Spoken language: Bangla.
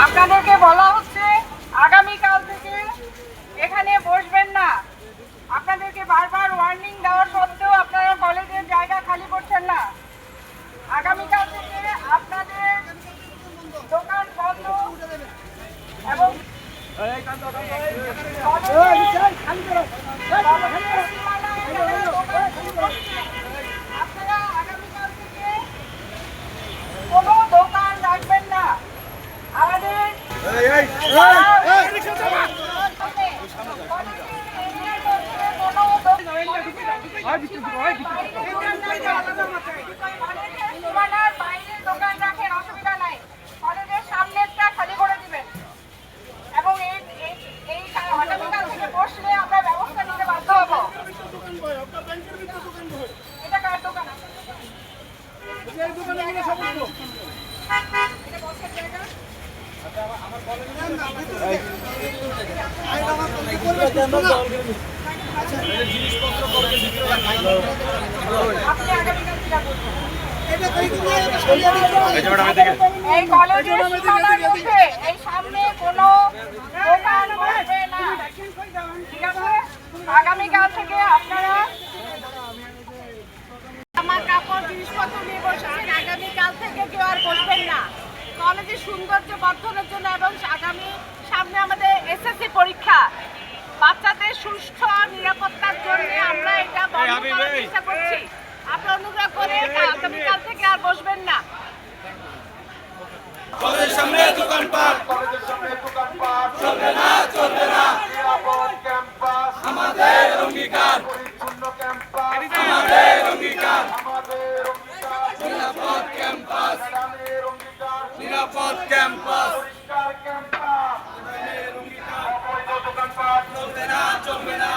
আপনাদেরকে বলা হচ্ছে আগামীকাল থেকে এখানে বসবেন না। আপনাদেরকে বারবার ওয়ার্নিং দেওয়া সত্ত্বেও আপনারা কলেজের জায়গা খালি করছেন না। আগামীকাল থেকে আপনাদের দোকান বন্ধ এবং আপনারা আগামীকাল থেকে কোনো দোকান রাখবেন না। আমাদের বাইরে দোকান রাখেন, অসুবিধা নাই, কলেজের সামনেরটা খালি করে দিবেন এবং এই আগামীকাল থেকে বসলে আমরা ব্যবস্থা নিতে বাধ্য হব। এটা কার দোকান? এই কলেজের সীমানার মধ্যে এই সামনে কোনো দোকান বসবে না, ঠিক আছে? আগামীকাল থেকে আপনারা আমার কাপড় জিনিসপত্র নিয়ে বসেছেন, আগামীকাল থেকে কেউ আর বসবেন না। কলেজের সৌন্দর্য বর্ধনের জন্য এবং সামনে আমাদের এসএসসি পরীক্ষা, বাচ্চাদের সুষ্ঠু নিরাপত্তার জন্য আমরা এটা বন্ধ করার চেষ্টা করছি। আপনি অনুগ্রহ করে আগামীকাল থেকে আর বসবেন না। কলেজের সামনে দোকানপাট চলবে না, চলবে না। নিরাপদ ক্যাম্পাস আমাদের অঙ্গীকার, পরিচ্ছন্ন ক্যাম্পাস আমাদের অঙ্গীকার, আমাদের অঙ্গীকার। নিরাপদ ক্যাম্পাস আমাদের অঙ্গীকার, নিরাপদ ক্যাম্পাস পরিষ্কার ক্যাম্পাস আমাদের অঙ্গীকার। অবৈধ দোকানপাট চলবে না, চলবে না।